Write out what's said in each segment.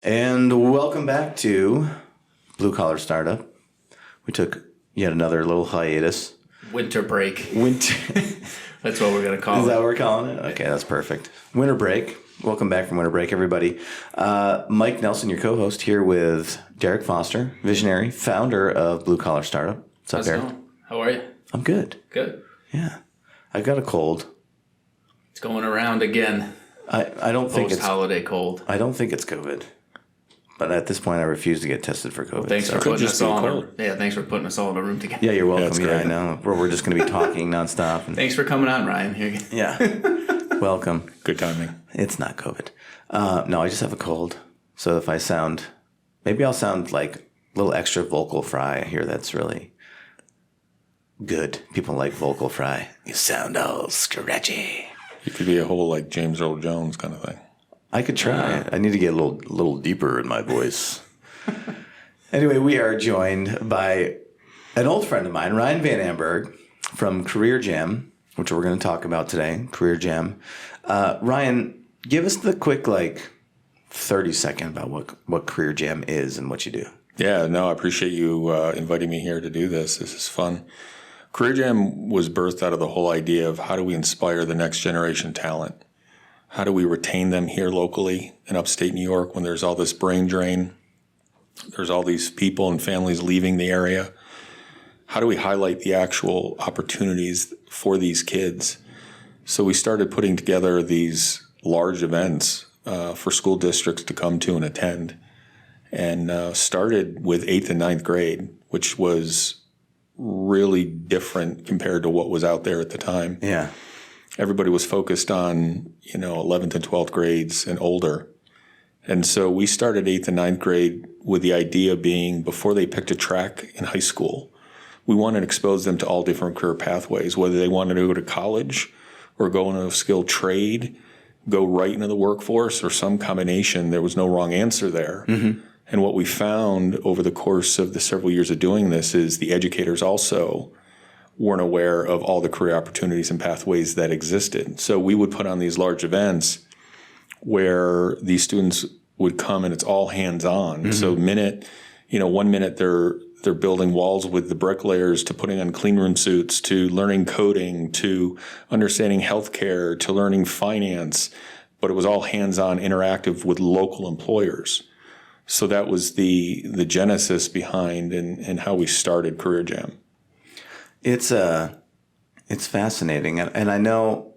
And welcome back to Blue Collar Startup. We took yet another little hiatus. Winter break. That's what we're going to call it. Is that what we're calling it? Okay, that's perfect. Winter break. Welcome back from winter break, everybody. Mike Nelson, your co-host, here with Derek Foster, visionary, founder of Blue Collar Startup. What's up, Derek? How are you? I'm good. Good. Yeah. I got a cold. It's going around again. I don't think it's post-holiday cold. I don't think it's COVID. But at this point, I refuse to get tested for COVID. Well, thanks for putting us all in a room together. Yeah, you're welcome. Yeah, I know. We're just going to be talking nonstop. And thanks for coming on, Ryan. Here. Yeah. Welcome. Good timing. It's not COVID. No, I just have a cold. So if I sound, maybe I'll sound like a little extra vocal fry. I hear that's really good. People like vocal fry. You sound all scratchy. You could be a whole like James Earl Jones kind of thing. I could try. I need to get a little deeper in my voice. Anyway, we are joined by an old friend of mine, Ryan van Amburgh from Career Jam, which we're going to talk about today. Career Jam. Ryan, give us the quick 30-second about what Career Jam is and what you do. Yeah, no, I appreciate you inviting me here to do this. This is fun. Career Jam was birthed out of the whole idea of how do we inspire the next generation talent? How do we retain them here locally in upstate New York when there's all this brain drain? There's all these people and families leaving the area. How do we highlight the actual opportunities for these kids? So we started putting together these large events for school districts to come to and attend, and started with 8th and 9th grade, which was really different compared to what was out there at the time. Yeah. Everybody was focused on, 11th and 12th grades and older. And so we started 8th and 9th grade with the idea being before they picked a track in high school, we wanted to expose them to all different career pathways, whether they wanted to go to college or go into a skilled trade, go right into the workforce or some combination. There was no wrong answer there. Mm-hmm. And what we found over the course of the several years of doing this is the educators also weren't aware of all the career opportunities and pathways that existed. So we would put on these large events where these students would come and it's all hands-on. Mm-hmm. So 1 minute they're building walls with the bricklayers to putting on clean room suits to learning coding to understanding healthcare to learning finance, but it was all hands-on interactive with local employers. So that was the genesis behind and how we started Career Jam. It's fascinating, and I know,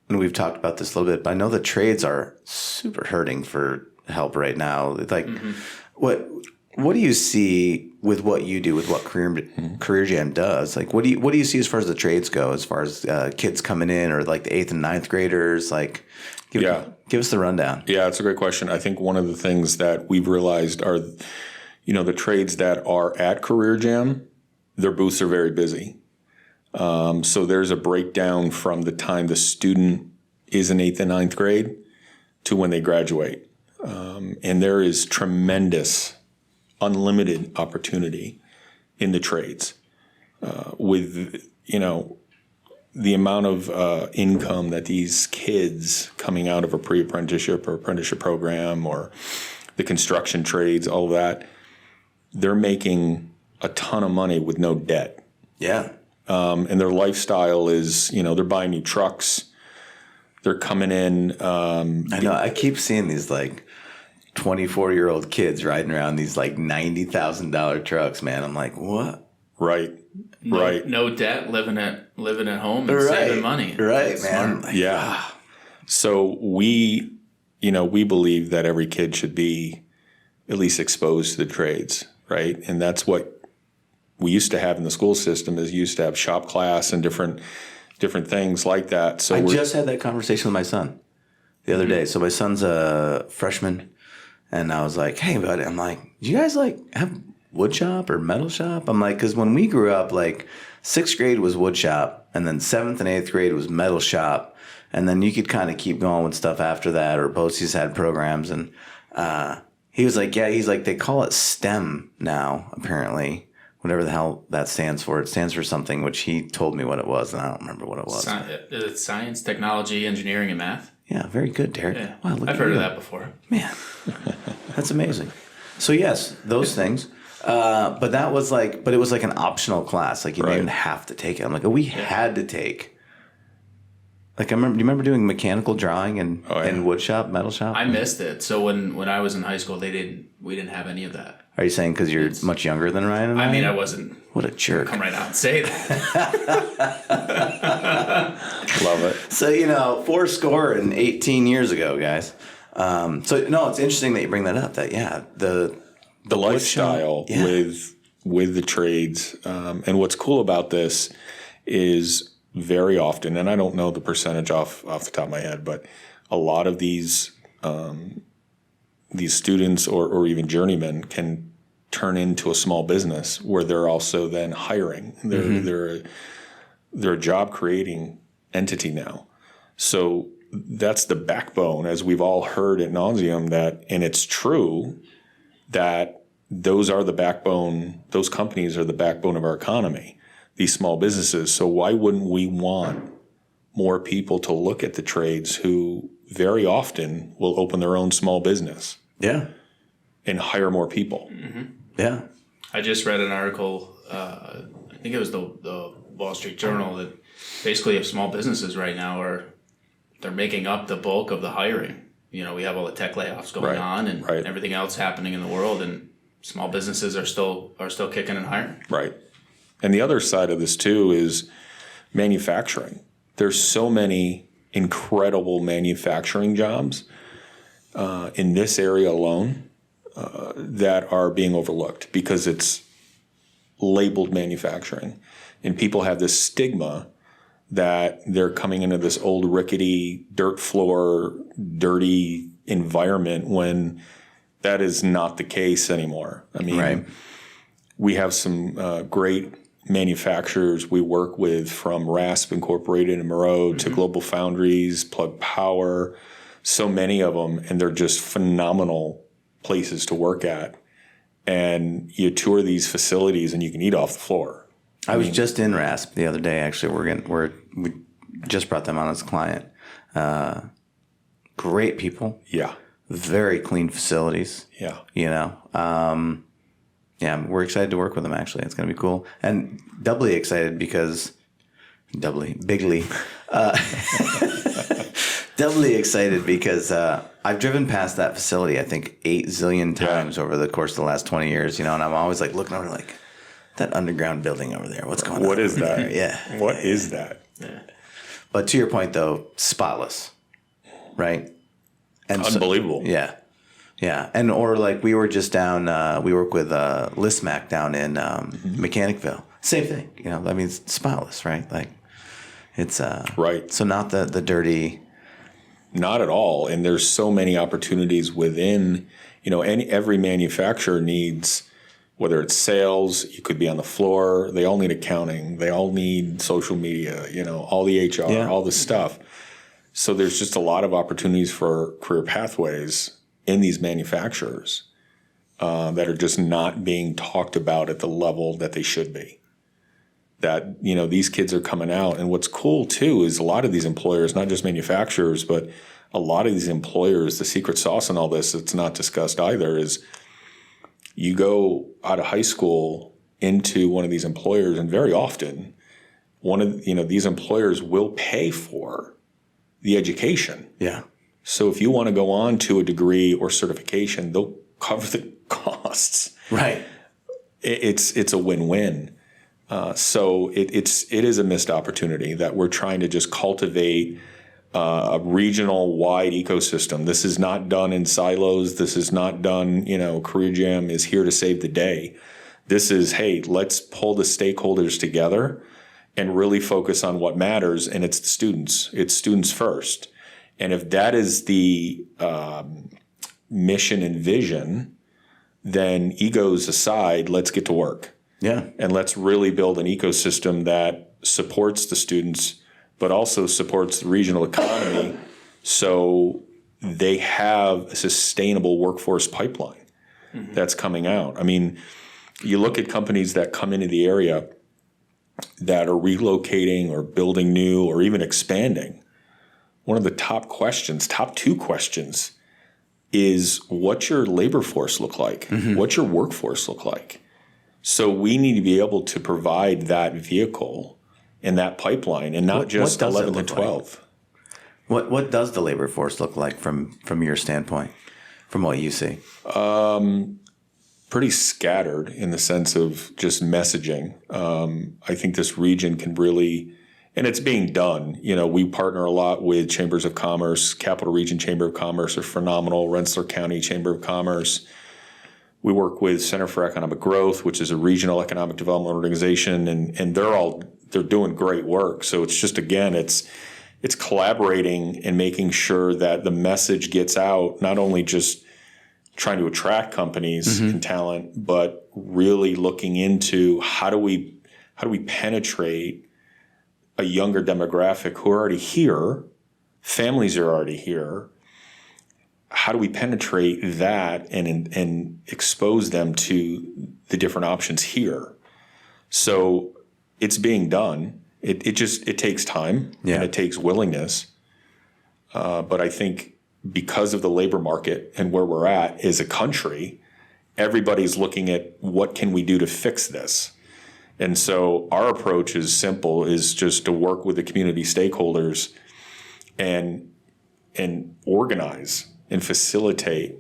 and we've talked about this a little bit, but I know the trades are super hurting for help right now. Mm-hmm. What do you see with what you do, with what Career Jam does? What do you see as far as the trades go, as far as kids coming in, or the 8th and 9th graders? Give us the rundown. Yeah, it's a great question. I think one of the things that we've realized are, the trades that are at Career Jam, their booths are very busy. So there's a breakdown from the time the student is in 8th and 9th grade to when they graduate. And there is tremendous, unlimited opportunity in the trades with, the amount of income that these kids coming out of a pre-apprenticeship or apprenticeship program or the construction trades, all of that, they're making a ton of money with no debt. Yeah. And their lifestyle is, they're buying new trucks. They're coming in. I know. I keep seeing these 24-year-old kids riding around these $90,000 trucks, man. I'm like, what? Right. No debt, living at home and saving money. Right, man. Yeah. So we believe that every kid should be at least exposed to the trades, right? And that's what we used to have in the school system is you used to have shop class and different things like that. So I just had that conversation with my son the other day. So my son's a freshman, and I was like, hey, buddy, I'm like, do you guys have wood shop or metal shop? I'm like, because when we grew up, 6th grade was wood shop, and then 7th and 8th grade was metal shop, and then you could kind of keep going with stuff after that, or BOCES had programs, and he was like, yeah, he's like, they call it STEM now, apparently. Whatever the hell that stands for. It stands for something, which he told me what it was, and I don't remember what it was. It's science, technology, engineering, and math. Yeah, very good, Derek. Yeah. Wow, I've heard of that before. Man. That's amazing. So yes, those things. But that was like, but it was like an optional class. Like you didn't even have to take it. I'm like, oh, we had to take. Like do you remember doing mechanical drawing and wood shop, metal shop? I missed it. So when I was in high school, we didn't have any of that. Are you saying because you're much younger than Ryan and I? I mean, I wasn't. What a jerk. Come right out and say that. Love it. So, 18 years ago, guys. So, no, it's interesting that you bring that up. That, the lifestyle with the trades. And what's cool about this is very often, and I don't know the percentage off the top of my head, but a lot of these students or even journeymen can turn into a small business where they're also then hiring. They're a job creating entity now. So that's the backbone, as we've all heard ad nauseum, and it's true that those companies are the backbone of our economy, these small businesses. So why wouldn't we want more people to look at the trades who very often will open their own small business? Yeah. And hire more people. Mm-hmm. Yeah. I just read an article, I think it was the Wall Street Journal, that basically if small businesses right now they're making up the bulk of the hiring. We have all the tech layoffs going on and everything else happening in the world, and small businesses are still kicking and hiring. Right. And the other side of this too is manufacturing. There's so many incredible manufacturing jobs in this area alone that are being overlooked because it's labeled manufacturing. And people have this stigma that they're coming into this old rickety dirt floor, dirty environment when that is not the case anymore. I mean, we have some great manufacturers we work with, from RASP Incorporated in Moreau to Global Foundries, Plug Power, so many of them, and they're just phenomenal places to work at. And you tour these facilities and you can eat off the floor. I was just in RASP the other day. Actually, we just brought them on as a client. Great people. Yeah. Very clean facilities. Yeah. We're excited to work with them. Actually, it's going to be cool, and doubly excited because bigly I've driven past that facility, I think 8 zillion times over the course of the last 20 years. And I'm always like looking over like, that underground building over there. What's going on? What is that? There? Yeah. What is that? Yeah. But to your point, though, spotless, right? And unbelievable. Yeah. And or like we were just down, we work with LISSMAC down in Mechanicville. Same thing. It's spotless, right? Like it's right. So not the dirty. Not at all. And there's so many opportunities within, every manufacturer needs, whether it's sales, you could be on the floor, they all need accounting, they all need social media, all the HR, all this stuff. So there's just a lot of opportunities for career pathways in these manufacturers that are just not being talked about at the level that they should be. That, these kids are coming out. And what's cool too is a lot of these employers, not just manufacturers, but a lot of these employers, the secret sauce in all this that's not discussed either is you go out of high school into one of these employers, and very often these employers will pay for the education. Yeah. So if you want to go on to a degree or certification, they'll cover the costs. Right. It's a win-win. So it is a missed opportunity that we're trying to just cultivate a regional wide ecosystem. This is not done in silos. This is not done, Career Jam is here to save the day. This is, hey, let's pull the stakeholders together and really focus on what matters. And it's the students. It's students first. And if that is the mission and vision, then egos aside, let's get to work. Yeah. And let's really build an ecosystem that supports the students, but also supports the regional economy so they have a sustainable workforce pipeline that's coming out. I mean, you look at companies that come into the area that are relocating or building new or even expanding. One of the top 2 questions is what's your labor force look like? What's your workforce look like? So we need to be able to provide that vehicle and that pipeline, and not just 11 to 12. What does the labor force look like from your standpoint, from what you see? Pretty scattered in the sense of just messaging. I think this region can really, and it's being done. We partner a lot with chambers of commerce. Capital Region Chamber of Commerce are phenomenal. Rensselaer County Chamber of Commerce. We work with Center for Economic Growth, which is a regional economic development organization, and they're doing great work. So it's just, again, it's collaborating and making sure that the message gets out, not only just trying to attract companies and talent, but really looking into how do we penetrate a younger demographic who are already here, families are already here. How do we penetrate that and expose them to the different options here? So it's being done. It takes time and it takes willingness. But I think because of the labor market and where we're at as a country, everybody's looking at what can we do to fix this. And so our approach is simple, is just to work with the community stakeholders and organize and facilitate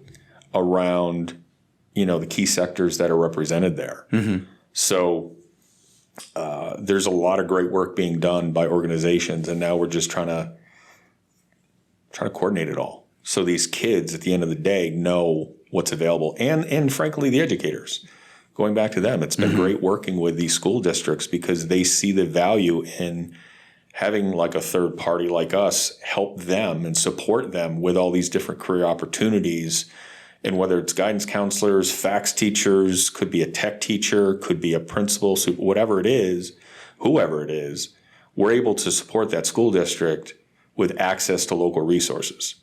around, the key sectors that are represented there. So there's a lot of great work being done by organizations, and now we're just trying to coordinate it all. So these kids at the end of the day know what's available, and frankly, the educators. Going back to them, it's been great working with these school districts because they see the value in having like a third party like us help them and support them with all these different career opportunities. And whether it's guidance counselors, fax teachers, could be a tech teacher, could be a principal, whatever it is, whoever it is, we're able to support that school district with access to local resources.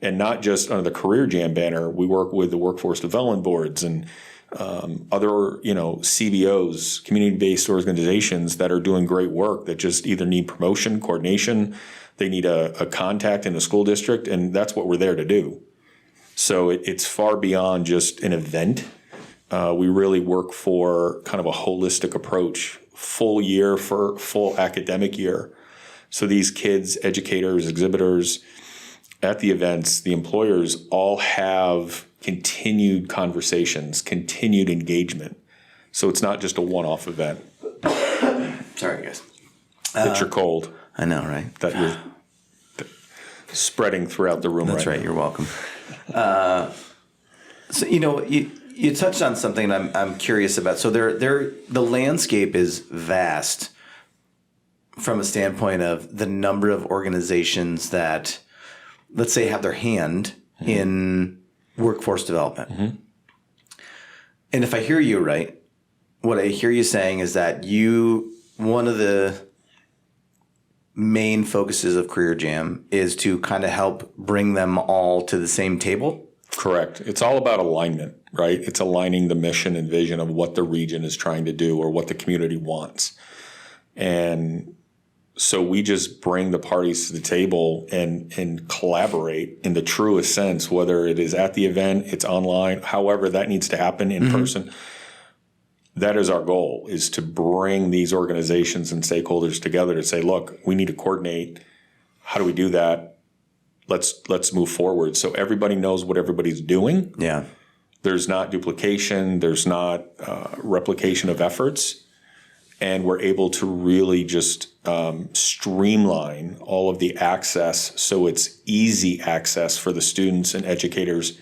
And not just under the Career Jam banner, we work with the workforce development boards and other, CBOs, community-based organizations that are doing great work that just either need promotion, coordination, they need a contact in the school district, and that's what we're there to do. So it's far beyond just an event. We really work for kind of a holistic approach, full year for full academic year. So these kids, educators, exhibitors at the events, the employers all have continued conversations, continued engagement. So it's not just a one-off event. Sorry, guys. That you're cold. I know, right? That you're spreading throughout the room. That's right. Now. You're welcome. So you touched on something I'm curious about. So the landscape is vast from a standpoint of the number of organizations that, let's say, have their hand in workforce development. And if I hear you right, what I hear you saying is that one of the main focuses of Career Jam is to kind of help bring them all to the same table. Correct. It's all about alignment, right? It's aligning the mission and vision of what the region is trying to do or what the community wants. And so we just bring the parties to the table and collaborate in the truest sense, whether it is at the event, it's online, however that needs to happen in person. That is our goal, is to bring these organizations and stakeholders together to say, look, we need to coordinate. How do we do that? Let's move forward. So everybody knows what everybody's doing. Yeah. There's not duplication. There's not replication of efforts. And we're able to really just streamline all of the access so it's easy access for the students and educators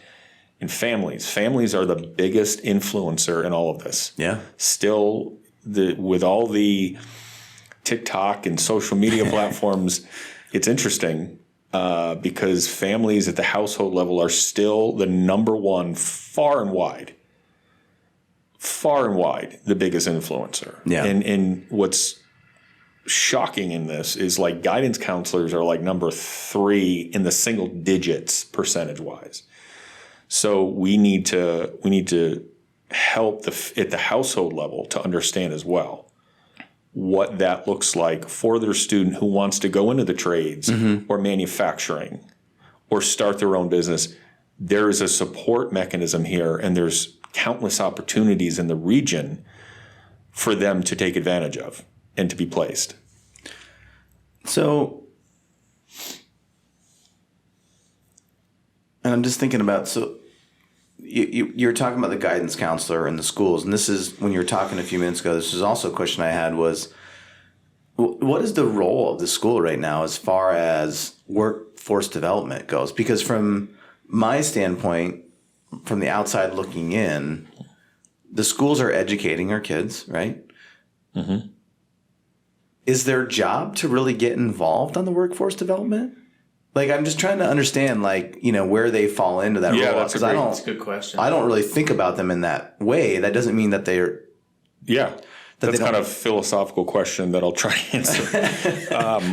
and families. Families are the biggest influencer in all of this. Yeah. Still, with all the TikTok and social media platforms, it's interesting because families at the household level are still the number one, far and wide, the biggest influencer. Yeah. And what's shocking in this is like guidance counselors are like number 3 in the single digits percentage wise. So we need to help at the household level to understand as well what that looks like for their student who wants to go into the trades or manufacturing or start their own business. there is a support mechanism here, and there's countless opportunities in the region for them to take advantage of and to be placed. So, and I'm just thinking about, so you're talking about the guidance counselor in the schools, and this is, when you were talking a few minutes ago, this is also a question I had was, what is the role of the school right now as far as workforce development goes? Because from my standpoint, from the outside looking in, the schools are educating our kids, right? Mm-hmm. Is their job to really get involved on the workforce development? Like, I'm just trying to understand, like, you know, where they fall into that role. That's a good question. I don't really think about them in that way. That doesn't mean that they're... Yeah. That's kind of a philosophical question that I'll try to answer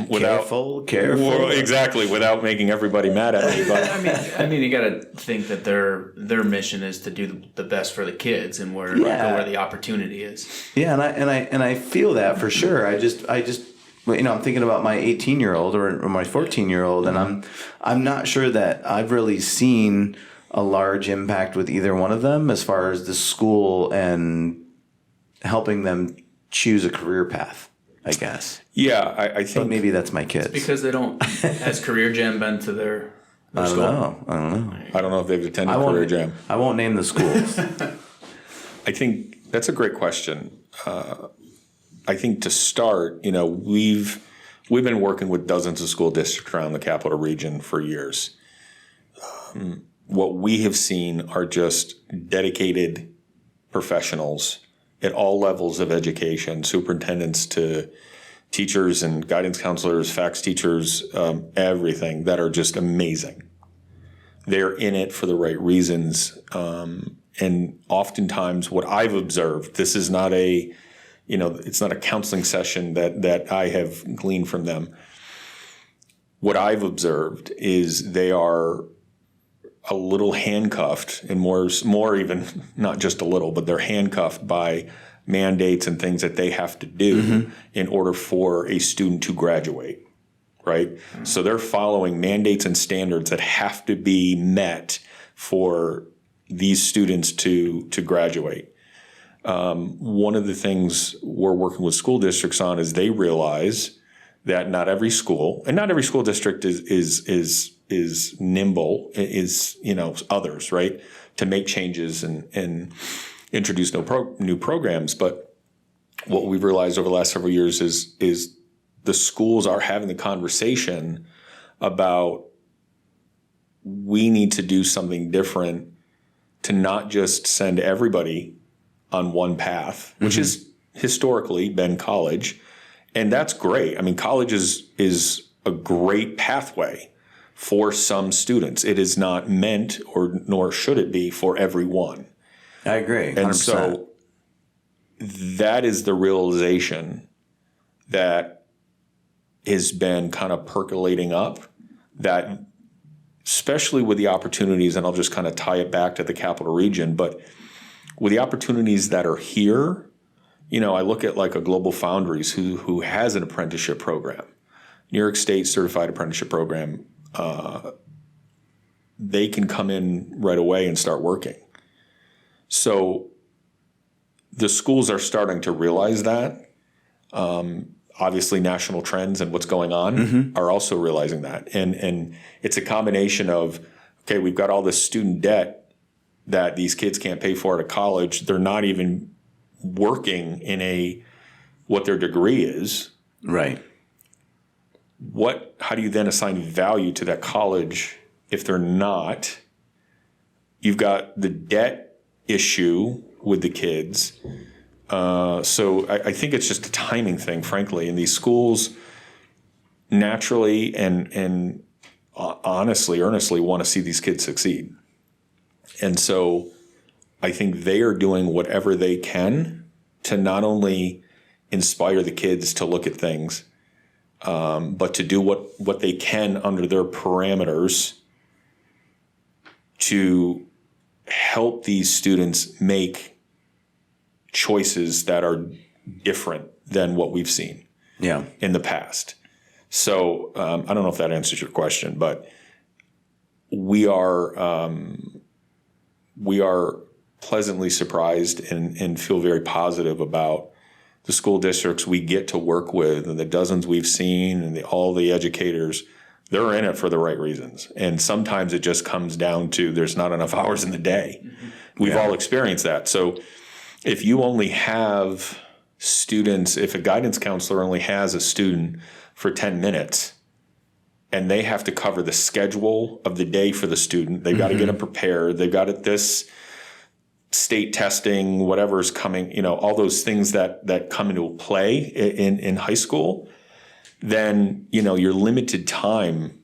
without careful. Well, exactly, without making everybody mad at me. But I mean, you got to think that their mission is to do the best for the kids and where the opportunity is. Yeah, and I feel that for sure. I just you know, I'm thinking about my 18-year-old or my 14-year-old, and I'm not sure that I've really seen a large impact with either one of them as far as the school and helping them choose a career path, I guess. Yeah, I think... But maybe that's my kids. Because they don't... Has Career Jam been to their I don't school? know. I don't know if they've attended Career Jam. I won't name the schools. I think that's a great question. I think to start, you know, we've been working with dozens of school districts around the Capital Region for years. What we have seen are just dedicated professionals at all levels of education, superintendents to teachers and guidance counselors, fax teachers, everything, that are just amazing. They're in it for the right reasons. And oftentimes what I've observed, this is not it's not a counseling session that I have gleaned from them. What I've observed is they are a little handcuffed, and more even, not just a little, but they're handcuffed by mandates and things that they have to do in order for a student to graduate, right? So they're following mandates and standards that have to be met for these students to graduate. One of the things we're working with school districts on is they realize that not every school, and not every school district is nimble, others, right, to make changes and introduce new programs. But what we've realized over the last several years is the schools are having the conversation about, we need to do something different to not just send everybody on one path, which has historically been college. And that's great. I mean, college is a great pathway for some students. It is not meant, nor should it be, for everyone. I agree. 100%. And so that is the realization that has been kind of percolating up, that especially with the opportunities, and I'll just kind of tie it back to the Capital Region, but with the opportunities that are here, you know, I look at like a Global Foundries who has an apprenticeship program, New York State Certified Apprenticeship Program. They can come in right away and start working. So the schools are starting to realize that. Obviously, national trends and what's going on are also realizing that. And it's a combination of, okay, we've got all this student debt that these kids can't pay for at college. They're not even working in what their degree is. Right. How do you then assign value to that college if they're not? You've got the debt issue with the kids. So I think it's just a timing thing, frankly. And these schools naturally and honestly, earnestly want to see these kids succeed. And so I think they are doing whatever they can to not only inspire the kids to look at things, but to do what they can under their parameters to help these students make choices that are different than what we've seen in the past. So I don't know if that answers your question, but we are pleasantly surprised and feel very positive about the school districts we get to work with, and the dozens we've seen, and all the educators. They're in it for the right reasons. And sometimes it just comes down to there's not enough hours in the day. We've all experienced that. So if you only have students, if a guidance counselor only has a student for 10 minutes and they have to cover the schedule of the day for the student, they've got to get them prepared. They've got this state testing, whatever's coming, all those things that come into play in high school, then, your limited time,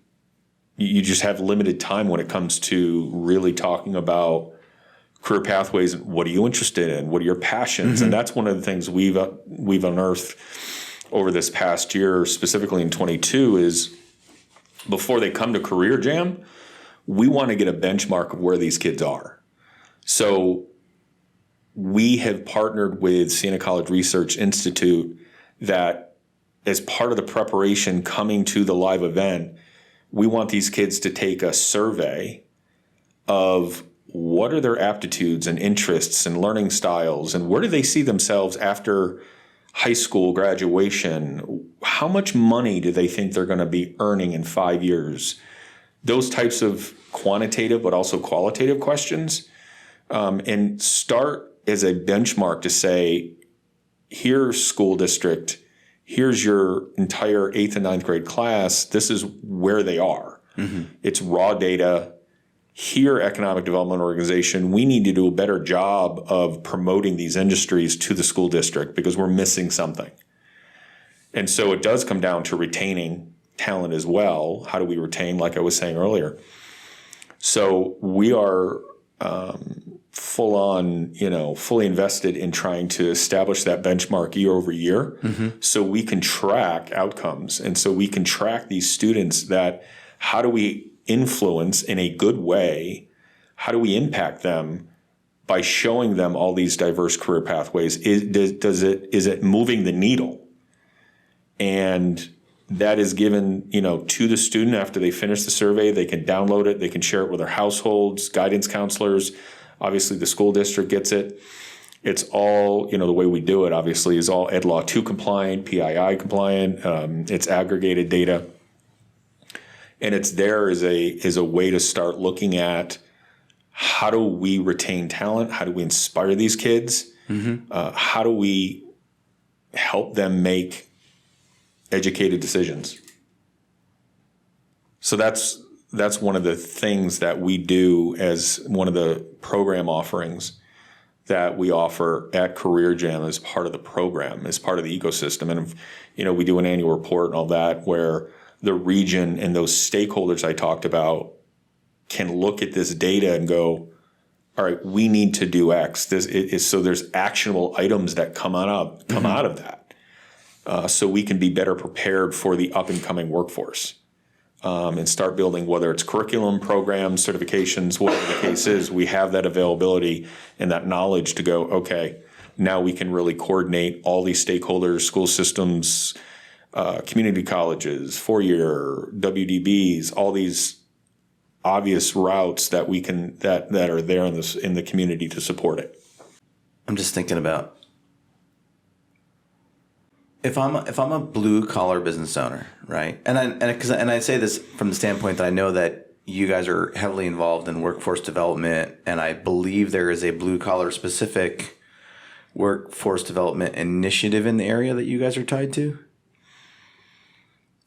you just have limited time when it comes to really talking about career pathways. What are you interested in? What are your passions? And that's one of the things we've unearthed over this past year, specifically in 22, is before they come to Career Jam, we want to get a benchmark of where these kids are. So we have partnered with Siena College Research Institute that as part of the preparation coming to the live event, we want these kids to take a survey of what are their aptitudes and interests and learning styles, and where do they see themselves after high school graduation? How much money do they think they're going to be earning in 5 years? Those types of quantitative but also qualitative questions, and start as a benchmark to say, here's school district, here's your entire 8th and 9th grade class, this is where they are. It's raw data. Here, economic development organization, we need to do a better job of promoting these industries to the school district because we're missing something. And so it does come down to retaining talent as well. How do we retain, like I was saying earlier? So we are fully invested in trying to establish that benchmark year over year, so we can track outcomes. And so we can track these students that how do we influence in a good way? How do we impact them by showing them all these diverse career pathways? Is it moving the needle? And that is given, to the student after they finish the survey. They can download it. They can share it with their households, guidance counselors. Obviously, the school district gets it. It's all, the way we do it, obviously, is all Ed Law 2 compliant, PII compliant. It's aggregated data. And it's there as a way to start looking at how do we retain talent? How do we inspire these kids? How do we help them make educated decisions? So that's one of the things that we do as one of the program offerings that we offer at Career Jam as part of the program, as part of the ecosystem. And, we do an annual report and all that where the region and those stakeholders I talked about can look at this data and go, all right, we need to do X. So there's actionable items that come out of that. So we can be better prepared for the up and coming workforce, and start building, whether it's curriculum, programs, certifications, whatever the case is, we have that availability and that knowledge to go, okay, now we can really coordinate all these stakeholders, school systems, community colleges, four-year WDBs, all these obvious routes that we can that are there in the community to support it. I'm just thinking about if I'm a blue collar business owner, right? And I say this from the standpoint that I know that you guys are heavily involved in workforce development, and I believe there is a blue collar specific workforce development initiative in the area that you guys are tied to.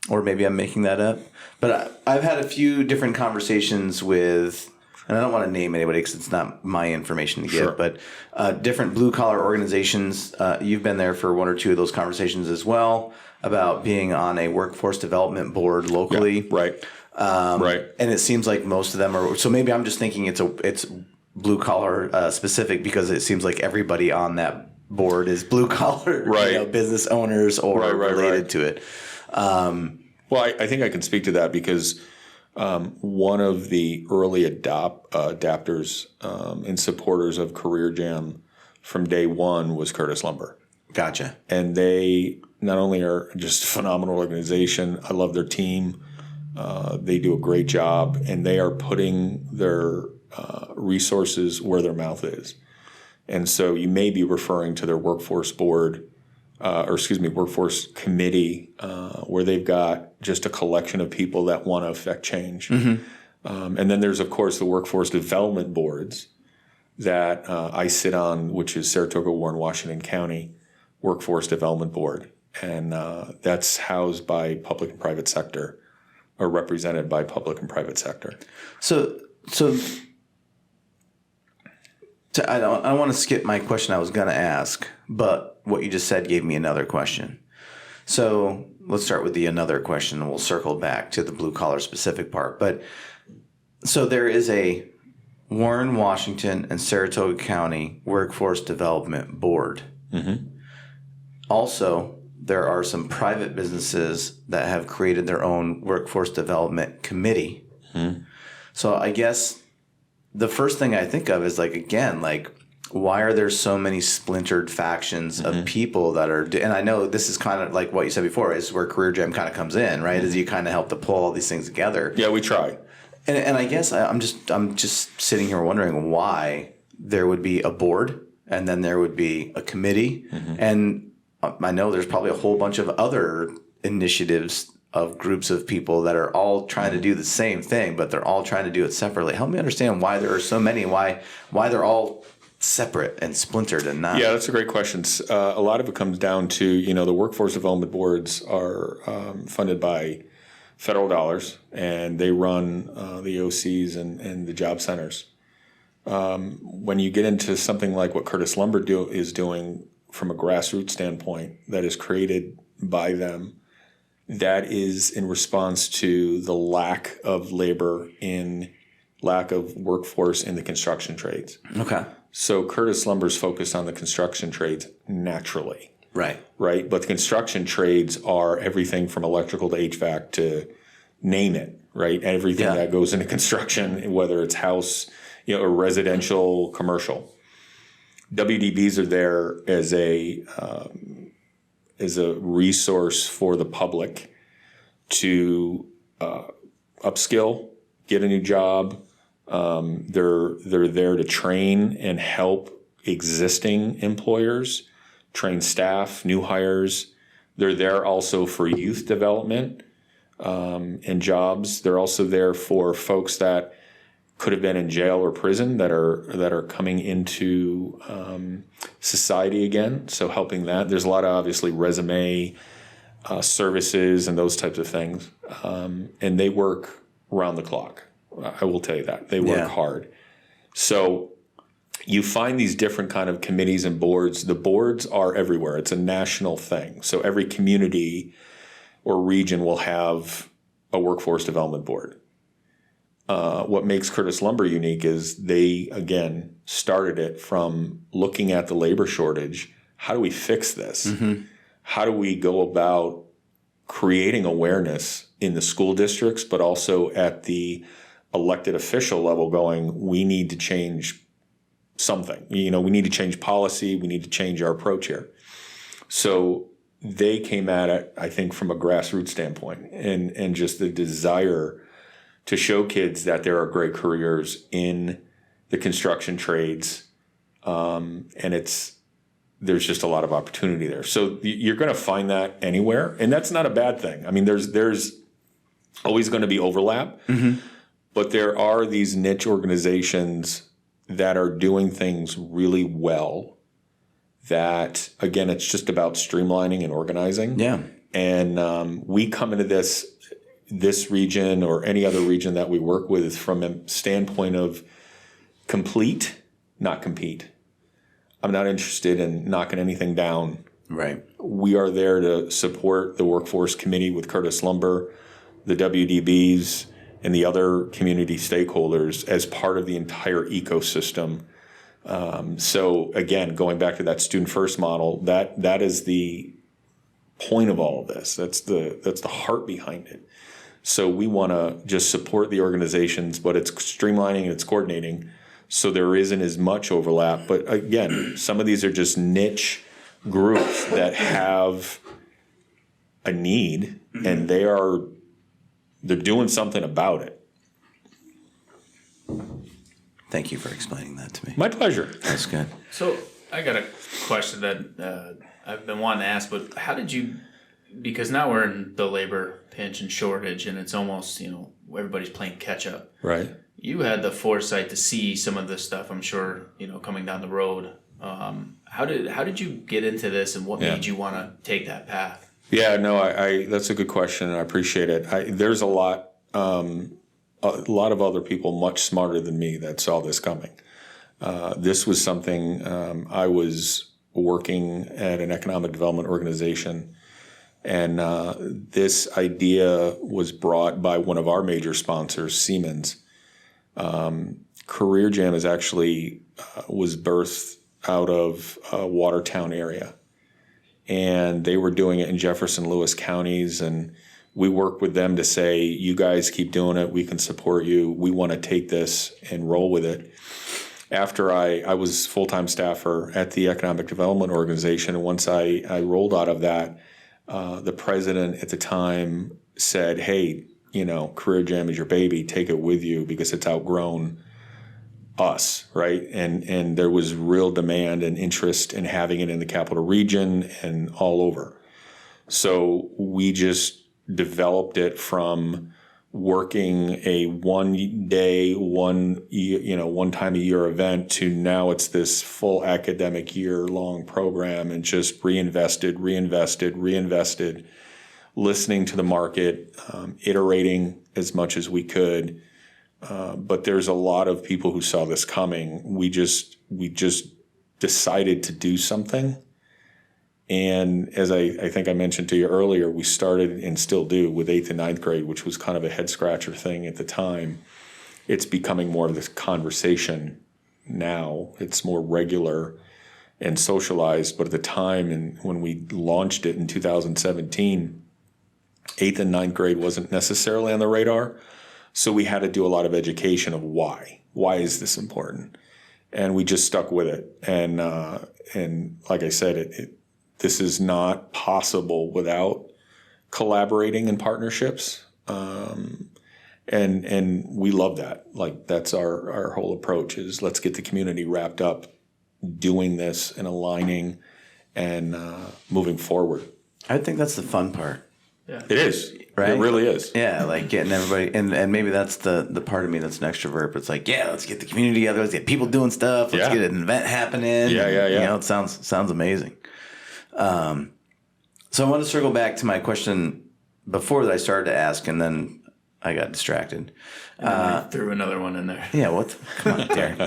Or maybe I'm making that up. But I've had a few different conversations with, and I don't want to name anybody because it's not my information to give, Sure. but different blue-collar organizations. You've been there for one or two of those conversations as well about being on a workforce development board locally. Yeah, right. Right. And it seems like most of them are. So maybe I'm just thinking it's blue-collar specific because it seems like everybody on that board is blue-collar, right. Business owners or related to it. Well, I think I can speak to that because one of the early adapters and supporters of Career Jam from day one was Curtis Lumber. Gotcha. And they not only are just a phenomenal organization, I love their team. They do a great job, and they are putting their resources where their mouth is. And so you may be referring to their workforce board, workforce committee, where they've got just a collection of people that want to affect change. Mm-hmm. And then there's, of course, the workforce development boards that I sit on, which is Saratoga, Warren, Washington County Workforce Development Board. And that's housed by public and private sector, or represented by public and private sector. So I don't want to skip my question I was going to ask, but what you just said gave me another question. So let's start with the another question, and we'll circle back to the blue collar specific part. But so there is a Warren, Washington, and Saratoga County Workforce Development Board. Mm-hmm. Also, there are some private businesses that have created their own workforce development committee. Mm-hmm. So I guess the first thing I think of is why are there so many splintered factions of people that are, and I know this is kind of like what you said before, is where Career Jam kind of comes in, right? Is you kind of help to pull all these things together. Yeah, we try. And I guess I'm just sitting here wondering why there would be a board and then there would be a committee. Mm-hmm. And I know there's probably a whole bunch of other initiatives of groups of people that are all trying to do the same thing, but they're all trying to do it separately. Help me understand why there are so many, why they're all separate and splintered and not. Yeah, that's a great question. A lot of it comes down to, the workforce development boards are funded by federal dollars, and they run the OCs and the job centers. When you get into something like what Curtis Lumber is doing from a grassroots standpoint that is created by them, that is in response to the lack of lack of workforce in the construction trades. Okay. So Curtis Lumber's focused on the construction trades naturally. Right. But the construction trades are everything from electrical to HVAC to name it, right? Everything that goes into construction, whether it's house, or residential, commercial. WDBs are there as a resource for the public to upskill, get a new job. They're there to train and help existing employers, train staff, new hires. They're there also for youth development and jobs. They're also there for folks that could have been in jail or prison that are coming into society again. So helping that. There's a lot of obviously resume services and those types of things, and they work around the clock. I will tell you that they work hard. So you find these different kind of committees and boards. The boards are everywhere. It's a national thing. So every community or region will have a workforce development board. What makes Curtis Lumber unique is they, again, started it from looking at the labor shortage. How do we fix this? Mm-hmm. How do we go about creating awareness in the school districts, but also at the elected official level going, we need to change something. We need to change policy. We need to change our approach here. So they came at it, I think, from a grassroots standpoint and just the desire to show kids that there are great careers in the construction trades. And there's just a lot of opportunity there. So you're going to find that anywhere. And that's not a bad thing. I mean, there's always going to be overlap, mm-hmm. but there are these niche organizations that are doing things really well that, again, it's just about streamlining and organizing. Yeah. And we come into this region or any other region that we work with from a standpoint of complete, not compete. I'm not interested in knocking anything down. Right. We are there to support the workforce committee with Curtis Lumber, the WDBs, and the other community stakeholders as part of the entire ecosystem. So again, going back to that student first model, that is the point of all of this. That's the heart behind it. So we want to just support the organizations, but it's streamlining and it's coordinating so there isn't as much overlap. But again, some of these are just niche groups that have a need, and they are they're doing something about it. Thank you for explaining that to me. My pleasure. That's good. So I got a question that I've been wanting to ask, but how did you, because now we're in the labor pinch and shortage and it's almost, everybody's playing catch up. Right. You had the foresight to see some of this stuff, I'm sure, coming down the road. How did you get into this and what made you want to take that path? Yeah, no, I that's a good question and I appreciate it. There's a lot of other people much smarter than me that saw this coming. This was something I was working at an economic development organization, and this idea was brought by one of our major sponsors, Siemens. Career Jam is actually was birthed out of Watertown area, and they were doing it in Jefferson, Lewis counties, and we worked with them to say, you guys keep doing it. We can support you. We want to take this and roll with it. After I was full-time staffer at the Economic Development Organization, and once I rolled out of that, the president at the time said, hey, Career Jam is your baby. Take it with you because it's outgrown us, right? And there was real demand and interest in having it in the capital region and all over. So we just developed it from working a one time a year event to now it's this full academic year long program, and just reinvested, listening to the market, iterating as much as we could. But there's a lot of people who saw this coming. We just decided to do something. And as I think I mentioned to you earlier, we started and still do with 8th and 9th grade, which was kind of a head scratcher thing at the time. It's becoming more of this conversation now. It's more regular and socialized. But at the time, and when we launched it in 2017, 8th and 9th grade wasn't necessarily on the radar. So we had to do a lot of education of why. Why is this important? And we just stuck with it. And like I said, this is not possible without collaborating and partnerships. And we love that. Like, that's our whole approach is let's get the community wrapped up doing this and aligning and moving forward. I think that's the fun part. Yeah. It is. Right? It really is. Yeah, like getting everybody, and maybe that's the part of me that's an extrovert, but it's like, yeah, let's get the community together, let's get people doing stuff, let's get an event happening. Yeah. It sounds amazing. So I want to circle back to my question before that I started to ask, and then I got distracted. I threw another one in there. Yeah, come on, Darren.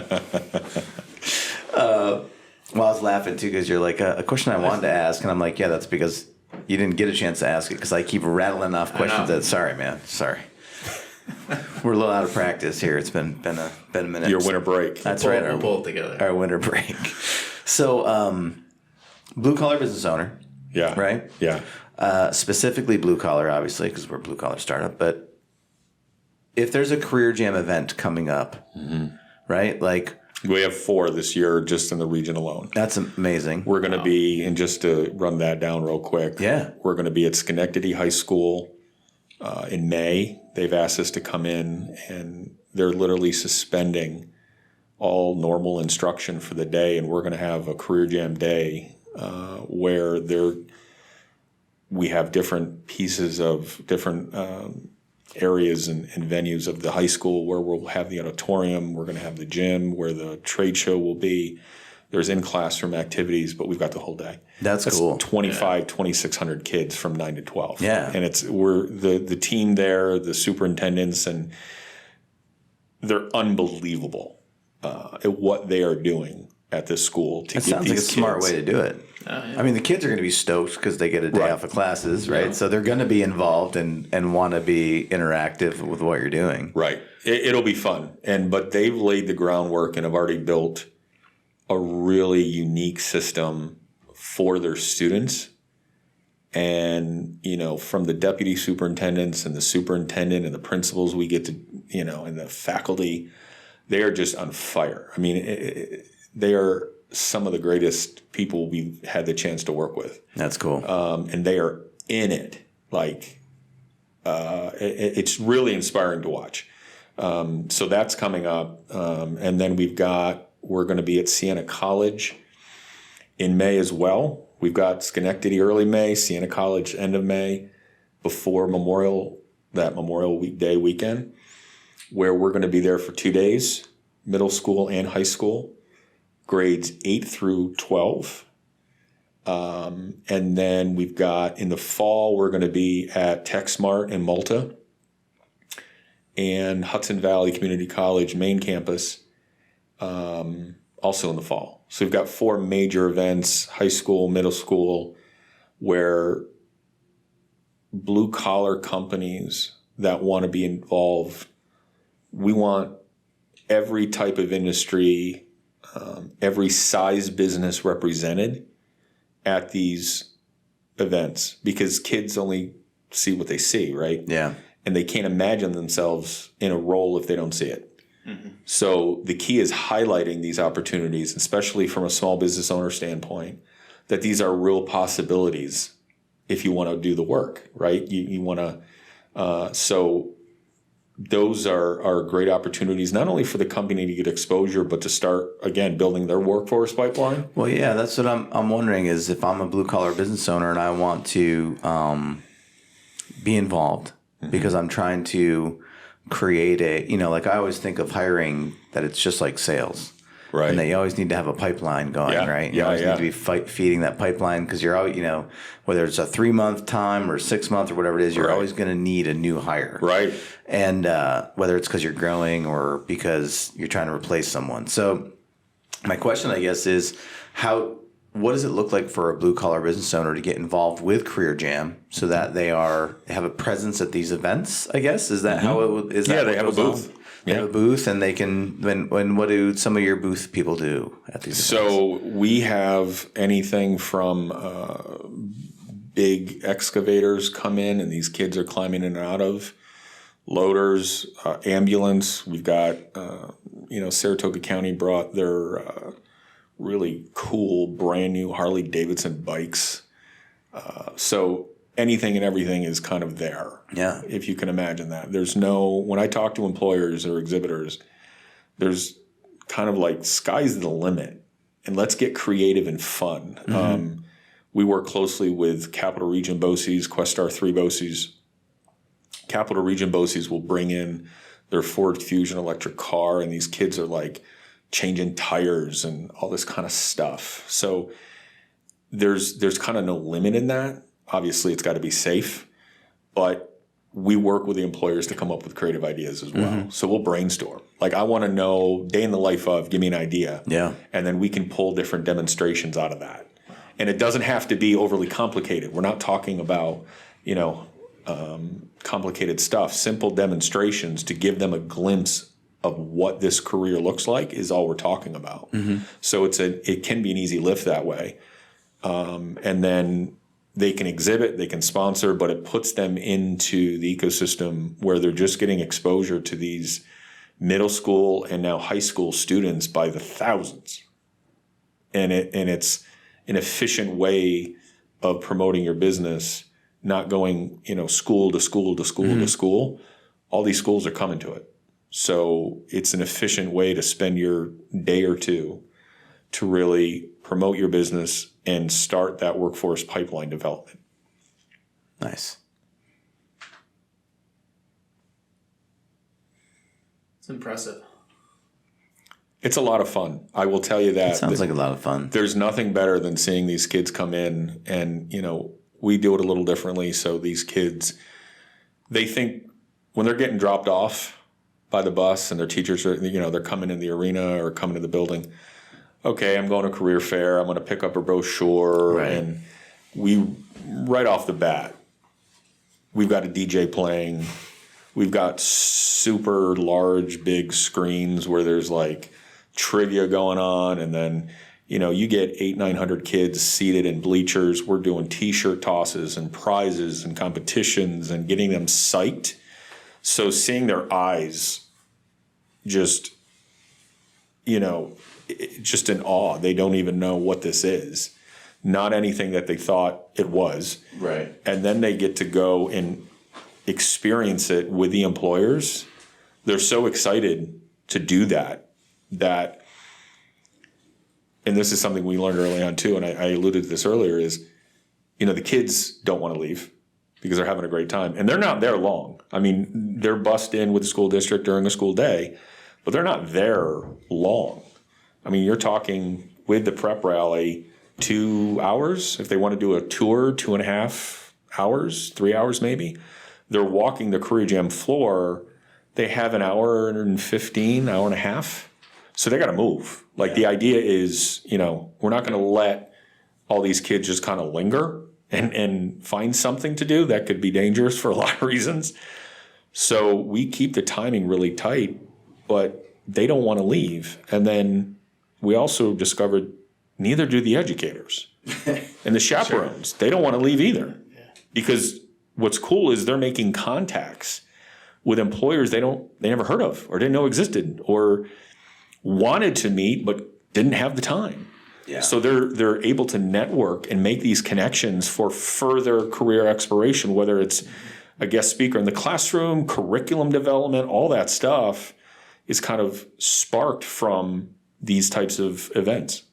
Well, I was laughing too because you're like a question I wanted to ask, and I'm like, yeah, that's because you didn't get a chance to ask it because I keep rattling off questions. Sorry, man. Sorry. We're a little out of practice here. It's been a minute. Your winter break. That's right. We'll pull it together. Our winter break. So, blue collar business owner. Yeah. Right? Yeah. Specifically blue collar, obviously, because we're a blue collar startup. But if there's a Career Jam event coming up, right? Like, we have 4 this year just in the region alone. That's amazing. We're going to be, and just to run that down real quick, we're going to be at Schenectady High School in May. They've asked us to come in, and they're literally suspending all normal instruction for the day, and we're going to have a Career Jam day where we have different pieces of different areas and venues of the high school where we'll have the auditorium, we're going to have the gym where the trade show will be. There's in-classroom activities, but we've got the whole day. That's cool. 2,600 kids from 9 to 12. Yeah. And we're the team there, the superintendents, and they're unbelievable at what they are doing at this school to get these kids. That sounds like a smart way to do it. I mean, the kids are going to be stoked because they get a day off of classes, right? Yeah. So they're going to be involved and want to be interactive with what you're doing. Right. It'll be fun. But they've laid the groundwork and have already built a really unique system for their students. And, from the deputy superintendents and the superintendent and the principals we get to, and the faculty, they are just on fire. I mean, they are some of the greatest people we've had the chance to work with. That's cool. And they are in it. Like, it's really inspiring to watch. So that's coming up. And then we're going to be at Siena College in May as well. We've got Schenectady early May, Siena College end of May, before Memorial Day weekend, where we're going to be there for 2 days, middle school and high school, grades 8 through 12. And then we've got in the fall, we're going to be at TechSmart in Malta and Hudson Valley Community College main campus, also in the fall. So we've got 4 major events, high school, middle school, where blue collar companies that want to be involved, we want every type of industry, every size business represented at these events, because kids only see what they see, right? Yeah. And they can't imagine themselves in a role if they don't see it. Mm-hmm. So the key is highlighting these opportunities, especially from a small business owner standpoint, that these are real possibilities if you want to do the work, right? You want to, so those are great opportunities, not only for the company to get exposure, but to start, again, building their workforce pipeline. Well, yeah, that's what I'm wondering is if I'm a blue collar business owner and I want to be involved, because I'm trying to create like I always think of hiring that it's just like sales. Right. And that you always need to have a pipeline going, right? You always need to be feeding that pipeline, because you're out, whether it's a 3-month time or 6-month or whatever it is, you're always going to need a new hire. Right. And whether it's because you're growing or because you're trying to replace someone. So my question, I guess, is what does it look like for a blue collar business owner to get involved with Career Jam so that they have a presence at these events? I guess is that how it is? Yeah, they have a booth. They have a booth, and they can. When what do some of your booth people do at these events? So we have anything from big excavators come in, and these kids are climbing in and out of loaders, ambulance. We've got Saratoga County brought their really cool brand new Harley Davidson bikes. So anything and everything is kind of there. Yeah. If you can imagine that. When I talk to employers or exhibitors, there's kind of like sky's the limit, and let's get creative and fun. Mm-hmm. We work closely with Capital Region BOCES, Questar 3 BOCES. Capital Region BOCES will bring in their Ford Fusion electric car, and these kids are like changing tires and all this kind of stuff. So there's kind of no limit in that. Obviously, it's got to be safe, but we work with the employers to come up with creative ideas as well. Mm-hmm. So we'll brainstorm. Like, I want to know day in the life of, give me an idea. Yeah. And then we can pull different demonstrations out of that. And it doesn't have to be overly complicated. We're not talking about, complicated stuff. Simple demonstrations to give them a glimpse of what this career looks like is all we're talking about. Mm-hmm. So it can be an easy lift that way. And then they can exhibit, they can sponsor, but it puts them into the ecosystem where they're just getting exposure to these middle school and now high school students by the thousands. And it's an efficient way of promoting your business, not going, school to school to school to school. All these schools are coming to it. So it's an efficient way to spend your day or two to really promote your business and start that workforce pipeline development. Nice. It's impressive. It's a lot of fun. I will tell you that. It sounds like a lot of fun. There's nothing better than seeing these kids come in, and, we do it a little differently. So these kids, they think when they're getting dropped off by the bus and their teachers are, they're coming in the arena or coming to the building. Okay, I'm going to career fair. I'm going to pick up a brochure. Right. And right off the bat, we've got a DJ playing. We've got super large, big screens where there's like trivia going on. And then, you get 800-900 kids seated in bleachers. We're doing T-shirt tosses and prizes and competitions and getting them psyched. So seeing their eyes just in awe. They don't even know what this is. Not anything that they thought it was. Right. And then they get to go and experience it with the employers, they're so excited to do that, and this is something we learned early on too, and I alluded to this earlier, is, the kids don't want to leave because they're having a great time. And they're not there long. I mean, they're bussed in with the school district during a school day, but they're not there long. I mean, you're talking with the prep rally 2 hours. If they want to do a tour, 2.5 hours, 3 hours maybe, they're walking the Career Jam floor. They have an hour and 15, hour and a half. So they got to move. Like the idea is, we're not going to let all these kids just kind of linger and find something to do. That could be dangerous for a lot of reasons. So we keep the timing really tight, but they don't want to leave. And then we also discovered neither do the educators and the chaperones. Sure. They don't want to leave either. Yeah. Because what's cool is they're making contacts with employers they never heard of or didn't know existed or wanted to meet but didn't have the time. Yeah. So they're able to network and make these connections for further career exploration, whether it's a guest speaker in the classroom, curriculum development, all that stuff is kind of sparked from these types of events.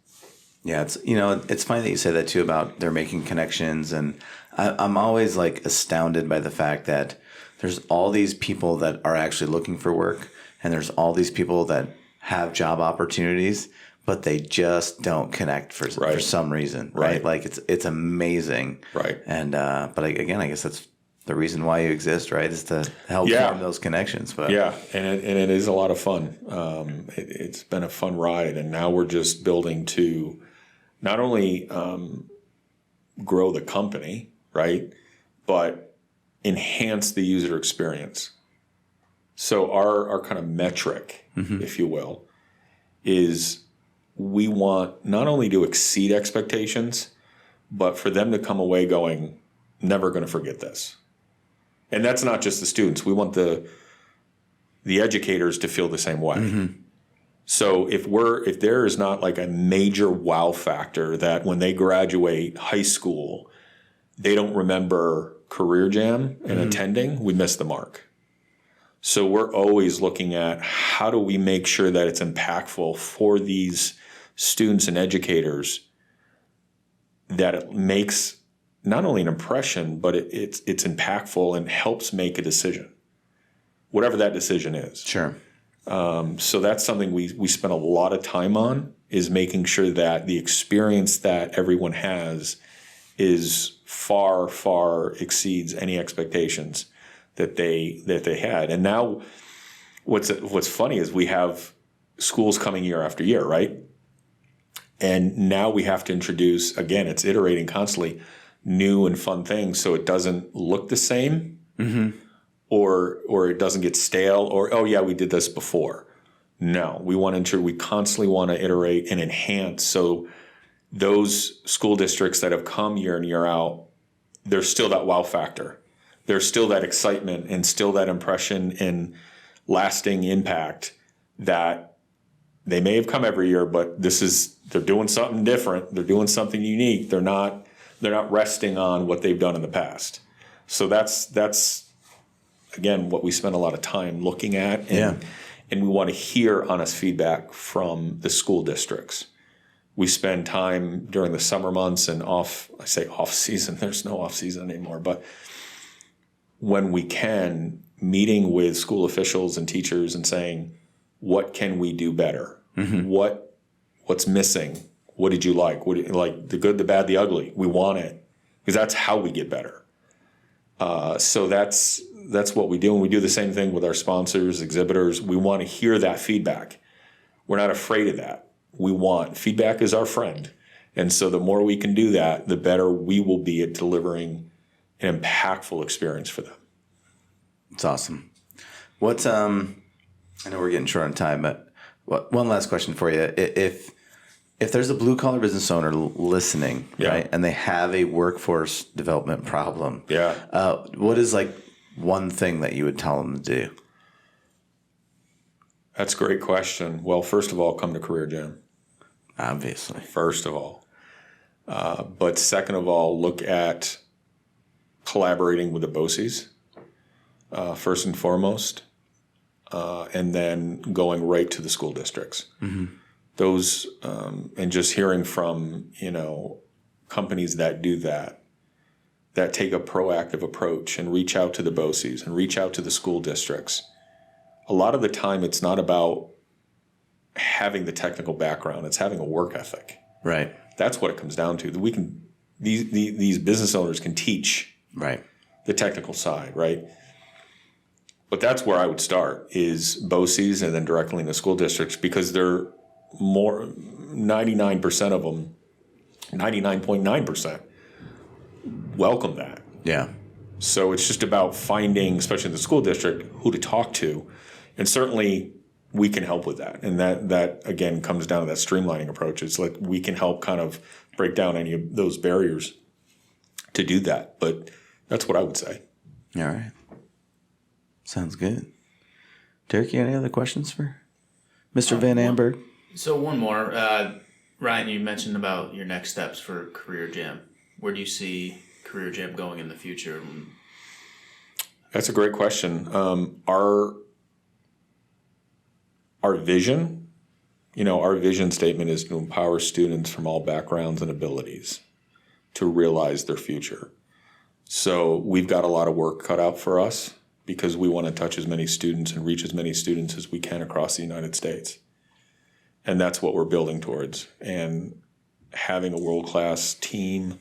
Yeah, it's funny that you say that too about they're making connections, and I'm always like astounded by the fact that there's all these people that are actually looking for work, and there's all these people that have job opportunities, but they just don't connect for some reason, right? Like it's amazing, right? And but again, I guess that's the reason why you exist, right? Is to help form those connections. But and it is a lot of fun. It's been a fun ride, and now we're just building to not only grow the company, right, but enhance the user experience. So our kind of metric, if you will, is we want not only to exceed expectations, but for them to come away going, never going to forget this. And that's not just the students. We want the educators to feel the same way. Mm-hmm. So if there is not like a major wow factor that when they graduate high school, they don't remember Career Jam and attending, we miss the mark. So we're always looking at how do we make sure that it's impactful for these students and educators, that it makes not only an impression, but it's impactful and helps make a decision, whatever that decision is. Sure. So that's something we spend a lot of time on, is making sure that the experience that everyone has is far, far exceeds any expectations that they had. And now what's funny is we have schools coming year after year, right? And now we have to introduce, again, it's iterating constantly, new and fun things so it doesn't look the same or it doesn't get stale or, oh yeah, we did this before. No, we constantly want to iterate and enhance so those school districts that have come year in, year out, there's still that wow factor. There's still that excitement and still that impression and lasting impact that they may have come every year, but they're doing something different. They're doing something unique. They're not resting on what they've done in the past. So that's again what we spend a lot of time looking at, and we want to hear honest feedback from the school districts. We spend time during the summer months and off season. There's no off season anymore, but when we can, meeting with school officials and teachers and saying, what can we do better? What's missing? What did you like? What do you like? The good, the bad, the ugly. We want it because that's how we get better. So that's what we do, and we do the same thing with our sponsors, exhibitors. We want to hear that feedback. We're not afraid of that. Feedback is our friend, and so the more we can do that, the better we will be at delivering an impactful experience for them. It's awesome. What's I know we're getting short on time, but one last question for you. If there's a blue collar business owner listening, right, and they have a workforce development problem, what is like one thing that you would tell them to do? That's a great question. Well, first of all, come to Career Jam. Obviously. First of all. But second of all, look at collaborating with the BOCES. first and foremost, and then going right to the school districts. Those, and just hearing from, companies that do that take a proactive approach and reach out to the BOCES and reach out to the school districts. A lot of the time, it's not about having the technical background; it's having a work ethic. Right. That's what it comes down to. These business owners can teach the technical side, right? But that's where I would start, is BOCES and then directly in the school districts, because they're 99% of them, 99.9% welcome that. Yeah. So it's just about finding, especially in the school district, who to talk to. And certainly we can help with that. And that again comes down to that streamlining approach. It's like we can help kind of break down any of those barriers to do that. But that's what I would say. All right. Sounds good. Derek, you got any other questions for Mr. Van Amburgh? So one more. Ryan, you mentioned about your next steps for Career Jam. Where do you see Career Jam going in the future? That's a great question. Our vision, our vision statement is to empower students from all backgrounds and abilities to realize their future. So we've got a lot of work cut out for us because we want to touch as many students and reach as many students as we can across the United States. And that's what we're building towards. And having a world-class team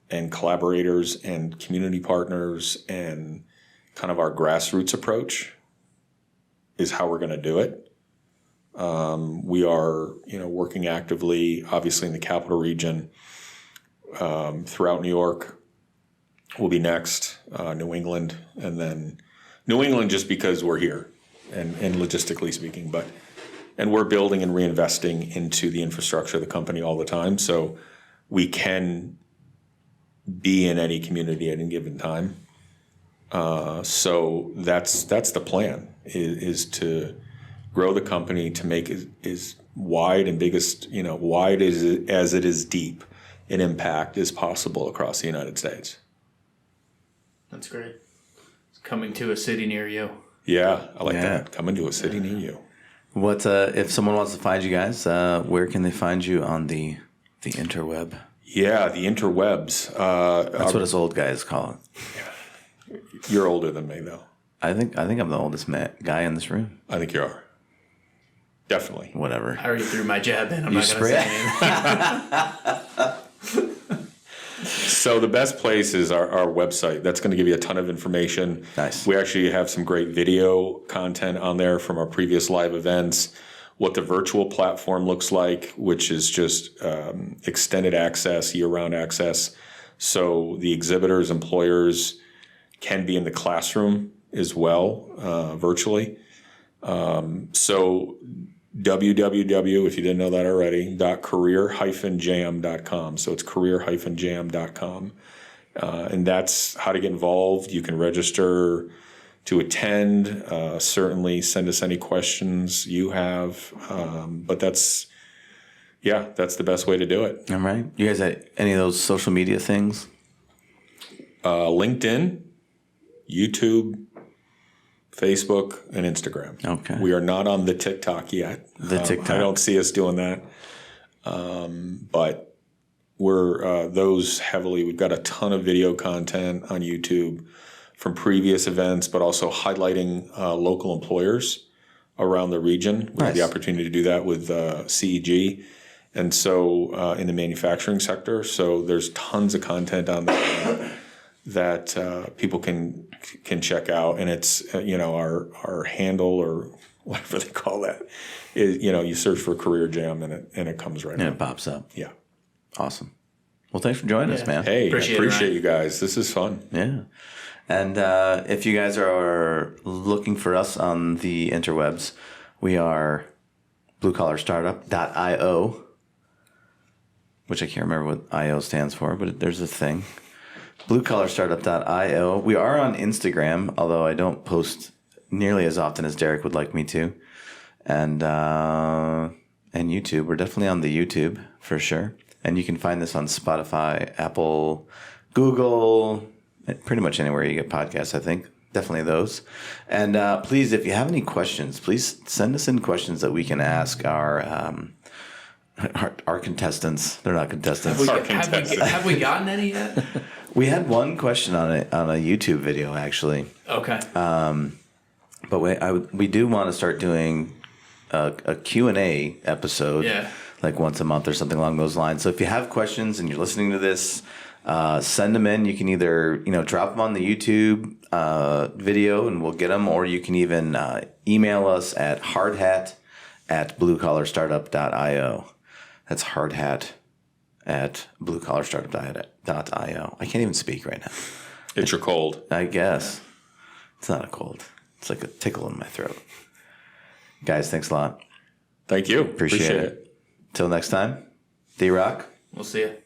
and collaborators and community partners and kind of our grassroots approach is how we're going to do it. We are, working actively, obviously in the capital region, throughout New York. Will be next, New England, and then New England just because we're here, and logistically speaking, and we're building and reinvesting into the infrastructure of the company all the time, so we can be in any community at any given time. So that's the plan, is to grow the company to make it as wide and biggest, wide as it is deep an impact as possible across the United States. That's great. It's coming to a city near you. Yeah, I like that. Coming to a city near you. What if someone wants to find you guys? Where can they find you on the interweb? Yeah, the interwebs. That's what us old guys call it. You're older than me, though. I think I'm the oldest guy in this room. I think you are. Definitely. Whatever. I already threw my jab in. I'm not going to say anything. So the best place is our website. That's going to give you a ton of information. Nice. We actually have some great video content on there from our previous live events, what the virtual platform looks like, which is just extended access, year-round access. So the exhibitors, employers can be in the classroom as well, virtually. So www, if you didn't know that already, .career-jam.com. So it's career-jam.com. And that's how to get involved. You can register to attend. Certainly send us any questions you have. But that's the best way to do it. All right. You guys have any of those social media things? LinkedIn, YouTube, Facebook, and Instagram. Okay. We are not on the TikTok yet. The TikTok. I don't see us doing that. But we're those heavily. We've got a ton of video content on YouTube from previous events, but also highlighting local employers around the region. We have the opportunity to do that with CEG. And so in the manufacturing sector. So there's tons of content on there that people can check out, and it's our handle or whatever they call that is you search for Career Jam and it comes right up. And it pops up. Yeah. Awesome. Well, thanks for joining us, man. Hey, appreciate it, you guys. This is fun. Yeah. And if you guys are looking for us on the interwebs, we are bluecollarstartup.io, which I can't remember what IO stands for, but there's a thing. bluecollarstartup.io. We are on Instagram, although I don't post nearly as often as Derek would like me to. And YouTube. We're definitely on the YouTube for sure. And you can find this on Spotify, Apple, Google, pretty much anywhere you get podcasts, I think. definitely those. And please, if you have any questions, please send us in questions that we can ask our contestants. They're not contestants. Have we gotten any yet? We had one question on a YouTube video actually. Okay. But we do want to start doing a Q&A episode, like once a month or something along those lines. So if you have questions and you're listening to this, send them in. You can either drop them on the YouTube video and we'll get them, or you can even email us at hardhat@bluecollarstartup.io. That's hardhat@bluecollarstartup.io. I can't even speak right now. It's your cold. I guess. It's not a cold. It's like a tickle in my throat. Guys, thanks a lot. Thank you. Appreciate it. Till next time, D-Rock. We'll see you.